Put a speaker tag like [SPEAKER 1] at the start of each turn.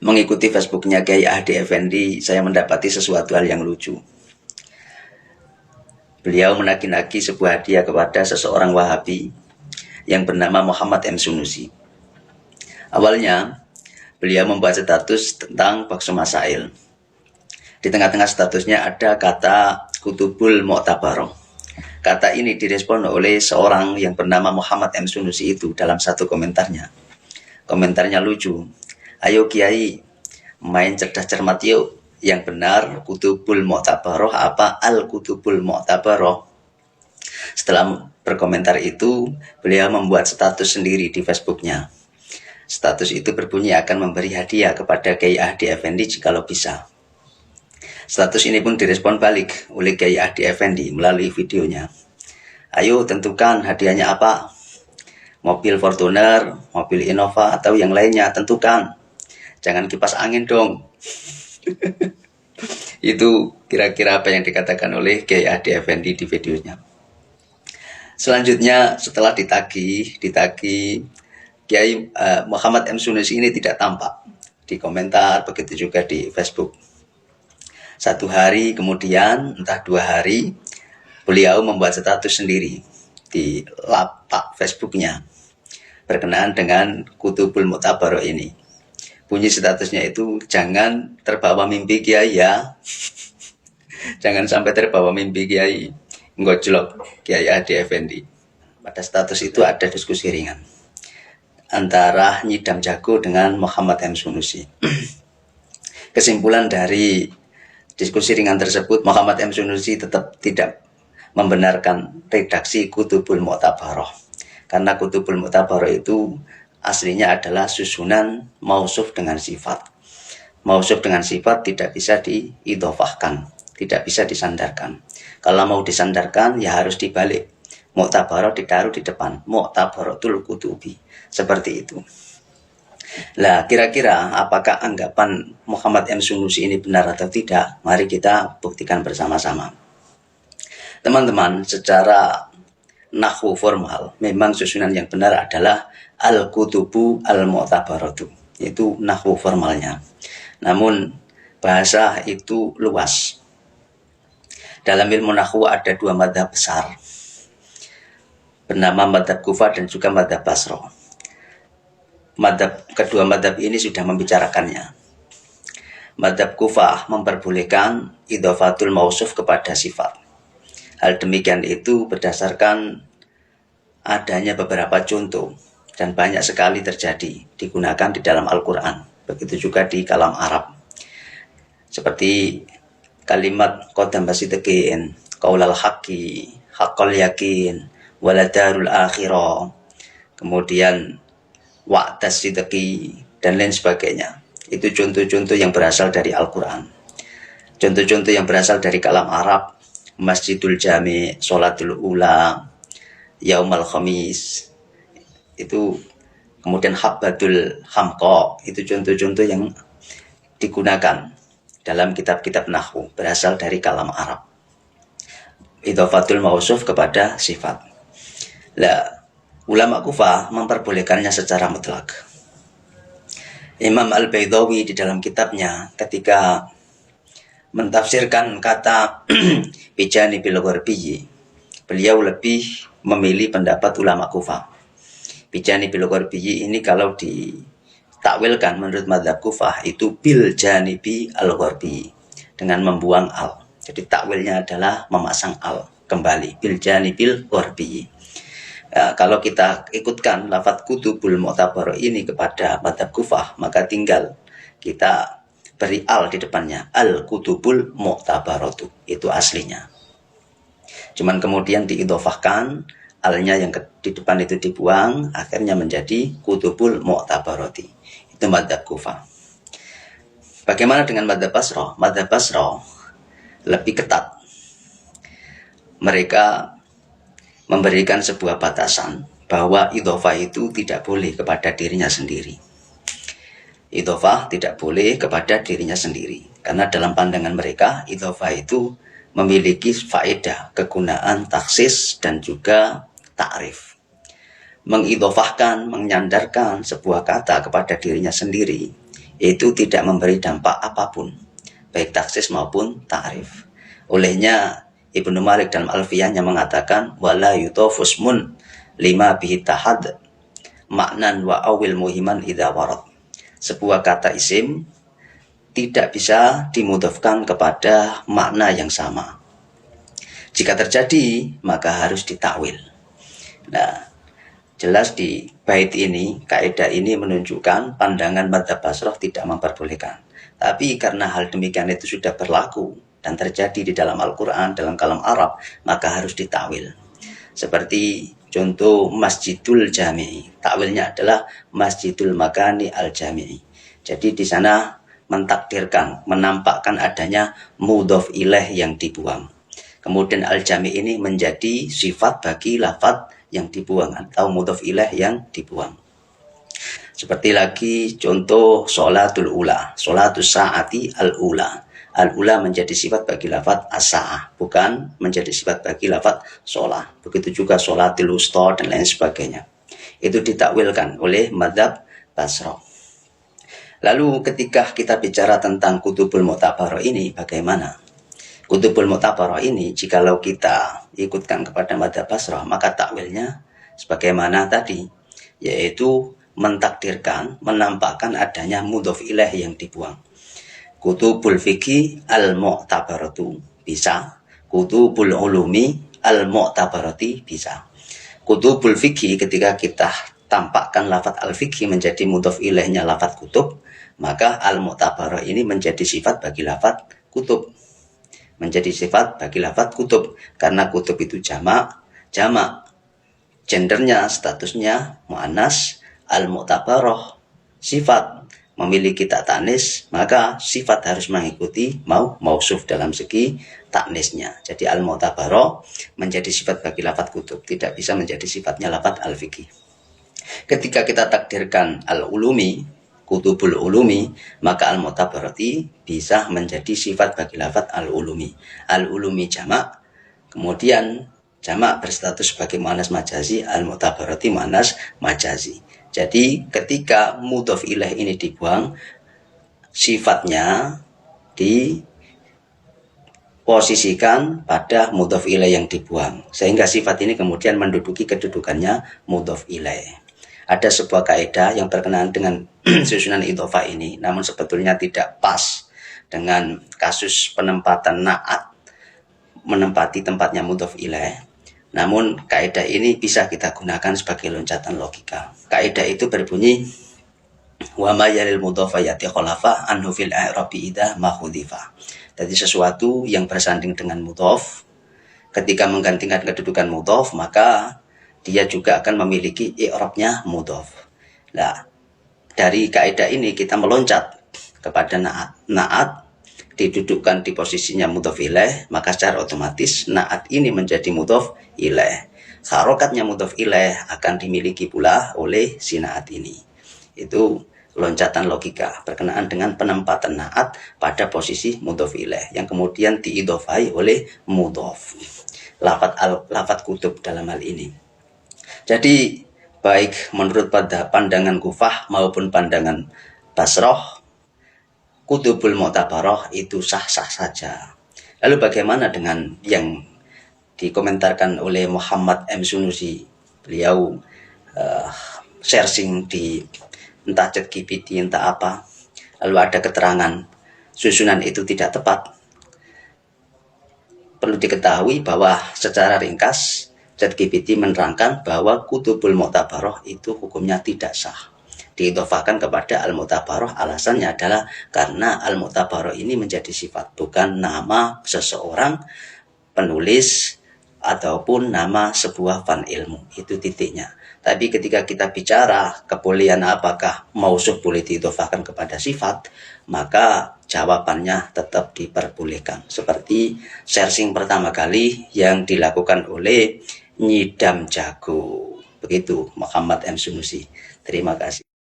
[SPEAKER 1] Mengikuti Facebooknya Kiai Ahdi Effendi, saya mendapati sesuatu hal yang lucu. Beliau menagi-nagi sebuah hadiah kepada seseorang Wahabi yang bernama Muhammad M. Sunusi. Awalnya, beliau membuat status tentang Bakso Masail. Di tengah-tengah statusnya ada kata Kutubul Mu'tabaroh. Kata ini direspon oleh seorang yang bernama Muhammad M. Sunusi itu dalam satu komentarnya. Komentarnya lucu. Ayo Kiai, main cerdas cermat yuk. Yang benar Kutubul Mu'tabaroh apa Al-Kutubul Mu'tabaroh? Setelah berkomentar itu, beliau membuat status sendiri di Facebooknya. Status itu berbunyi akan memberi hadiah kepada Kiai Ahdi Effendi jikalau bisa. Status ini pun direspon balik oleh Kiai Ahdi Effendi melalui videonya. Ayo tentukan hadiahnya apa? Mobil Fortuner, mobil Innova, atau yang lainnya, tentukan. Jangan kipas angin dong. Itu kira-kira apa yang dikatakan oleh Kiai Ahdi Effendi di videonya. Selanjutnya setelah ditagi Kiai Muhammad M. Sunusi ini tidak tampak di komentar, begitu juga di Facebook. Satu hari kemudian, entah 2 hari, beliau membuat status sendiri di lapak Facebooknya berkenaan dengan Kutubul Mu'tabaroh ini. Bunyi statusnya itu, jangan terbawa mimpi Kiai ya. Jangan sampai terbawa mimpi Kiai. Ngojlok Kiai Ahdi Effendi. Pada status itu ada diskusi ringan antara Nyidam Jago dengan Muhammad M. Sunusi. Kesimpulan dari diskusi ringan tersebut, Muhammad M. Sunusi tetap tidak membenarkan redaksi Kutubul Mu'tabaroh. Karena Kutubul Mu'tabaroh itu aslinya adalah susunan mausuf dengan sifat. Mausuf dengan sifat tidak bisa diidhofahkan, tidak bisa disandarkan. Kalau mau disandarkan ya harus dibalik. Mu'tabaroh ditaruh di depan, Mu'tabarotul Kutubi. Seperti itu. Lah, kira-kira apakah anggapan Muhammad M. Sunusi ini benar atau tidak? Mari kita buktikan bersama-sama. Teman-teman, secara nahwu formal, memang susunan yang benar adalah Al-Kutubu Al-Mu'tabaratu. Itu nahwu formalnya. Namun, bahasa itu luas. Dalam ilmu nahwu ada 2 madzhab besar. Bernama madzhab Kufah dan juga madzhab Basrah. Kedua madzhab ini sudah membicarakannya. Madzhab Kufah memperbolehkan idhofatul mausuf kepada sifat. Hal demikian itu berdasarkan adanya beberapa contoh dan banyak sekali terjadi digunakan di dalam Al-Quran. Begitu juga di kalam Arab. Seperti kalimat qadam basitekin, qaulal haqqi, haqqal yakin, waladarul akhirah, kemudian wa'tas sidqi, dan lain sebagainya. Itu contoh-contoh yang berasal dari Al-Quran. Contoh-contoh yang berasal dari kalam Arab, Masjidul Jami, Sholatul Ula, Yaumal Khamis, itu kemudian Habbatul Hamqa, itu contoh-contoh yang digunakan dalam kitab-kitab nahwu, berasal dari kalam Arab. Idhofatul mausuf kepada sifat. Lah, ulama Kufah memperbolehkannya secara mutlak. Imam Al-Baydawi di dalam kitabnya ketika mentafsirkan kata bijani bil gharbi, beliau lebih memilih pendapat ulama Kufah. Bijani bil gharbi ini kalau ditakwilkan menurut madzhab Kufah itu bil janibi al gharbi, dengan membuang al. Jadi takwilnya adalah memasang al kembali, bil janibil gharbi. Kalau kita ikutkan lafadz Kutubul Mu'tabaroh ini kepada madzhab Kufah, maka tinggal kita beri al di depannya, Al-Kutubul Mu'tabarotu, itu aslinya. Cuman kemudian diidhofahkan, alnya yang di depan itu dibuang, akhirnya menjadi Kutubul Mu'tabaroti. Itu madzhab Kufah. Bagaimana dengan madzhab Basrah? Madzhab Basrah lebih ketat. Mereka memberikan sebuah batasan bahwa idhofah itu tidak boleh kepada dirinya sendiri. Idhofah tidak boleh kepada dirinya sendiri. Karena dalam pandangan mereka, idhofah itu memiliki faedah, kegunaan, taksis, dan juga ta'rif. Mengidhofahkan, menyandarkan sebuah kata kepada dirinya sendiri, itu tidak memberi dampak apapun, baik taksis maupun ta'rif. Olehnya Ibnu Malik dalam Alfiyahnya mengatakan wala yutofusmun lima bihi tahad maknan wa awil muhiman idza warad. Sebuah kata isim tidak bisa dimudhafkan kepada makna yang sama. Jika terjadi, maka harus ditakwil. Nah, jelas di bait ini, kaidah ini menunjukkan pandangan madzhab Basrah tidak memperbolehkan. Tapi karena hal demikian itu sudah berlaku dan terjadi di dalam Al-Quran, dalam kalam Arab, maka harus ditakwil. Seperti contoh Masjidul Jami'i. Takwilnya adalah Masjidul Makani Al-Jami'i. Jadi di sana mentakdirkan, menampakkan adanya mudhof ilaih yang dibuang. Kemudian al-jami' ini menjadi sifat bagi lafadz yang dibuang atau mudhof ilaih yang dibuang. Seperti lagi contoh sholatul ula, sholatus sa'ati al-ula. Al-ula menjadi sifat bagi lafadz as-sa'ah, bukan menjadi sifat bagi lafadz sholah. Begitu juga sholatul wusta dan lain sebagainya. Itu ditakwilkan oleh madzhab Basrah. Lalu ketika kita bicara tentang kutubul mu'tabarah ini, bagaimana? Kutubul mu'tabarah ini, jikalau kita ikutkan kepada madzhab Basrah, maka takwilnya sebagaimana tadi, yaitu mentakdirkan, menampakkan adanya mudhof ilaih yang dibuang. Kutubul fikih al-mu'tabaratu bisa, kutubul ulumi al-mu'tabarati bisa. Kutubul fikih ketika kita tampakkan lafadz al-fikih menjadi mudhof ilaihnya lafadz kutub, maka al-mu'tabarah ini menjadi sifat bagi lafadz kutub. Menjadi sifat bagi lafadz kutub, karena kutub itu jamak, gendernya, statusnya muannas, al-mu'tabarah sifat memiliki tak tanis, maka sifat harus mengikuti mausuf dalam segi taknisnya. Jadi al-mu'tabarah menjadi sifat bagi lafadz kutub, tidak bisa menjadi sifatnya lafadz al-fikih. Ketika kita takdirkan al-ulumi, kutubul ulumi, maka al-mu'tabarati bisa menjadi sifat bagi lafadz al-ulumi. Al-ulumi jamak, kemudian jamak berstatus sebagai muannas majazi, al-mu'tabarati muannas majazi. Jadi ketika mudhof ilaih ini dibuang, sifatnya diposisikan pada mudhof ilaih yang dibuang, sehingga sifat ini kemudian menduduki kedudukannya mudhof ilaih. Ada sebuah kaidah yang berkenaan dengan susunan idhofah ini, namun sebetulnya tidak pas dengan kasus penempatan na'at menempati tempatnya mudhof ilaih. Namun kaidah ini bisa kita gunakan sebagai loncatan logika. Kaidah itu berbunyi wa ma yalil mudhofa yati khalafa anhu fil i'rabi idza ma khudifa. Jadi sesuatu yang bersanding dengan mudhof ketika menggantikan kedudukan mudhof, maka dia juga akan memiliki i'rabnya mudhof. Nah, dari kaidah ini kita meloncat kepada na'at. Na'at didudukkan di posisinya mudhof ilaih, maka secara otomatis na'at ini menjadi mudhof ilaih. Harokatnya mudhof ilaih akan dimiliki pula oleh si na'at ini. Itu loncatan logika berkenaan dengan penempatan na'at pada posisi mudhof ilaih yang kemudian diidhofai oleh mudhof. Lafadz kutub dalam hal ini. Jadi baik menurut pada pandangan Kufah maupun pandangan Basrah, kutubul mu'tabarah itu sah-sah saja. Lalu bagaimana dengan yang dikomentarkan oleh Muhammad M. Sunusi? Beliau searching di entah ChatGPT entah apa, lalu ada keterangan susunan itu tidak tepat. Perlu diketahui bahwa secara ringkas ChatGPT menerangkan bahwa kutubul mu'tabarah itu hukumnya tidak sah. Diidhofahkan kepada al-mu'tabarah, alasannya adalah karena al-mu'tabarah ini menjadi sifat, bukan nama seseorang penulis ataupun nama sebuah fan ilmu. Itu titiknya. Tapi ketika kita bicara kebolehan apakah mausuf boleh diidhofahkan kepada sifat, maka jawabannya tetap diperbolehkan. Seperti searching pertama kali yang dilakukan oleh Nyidam Jago. Begitu Muhammad M. Sunusi. Terima kasih.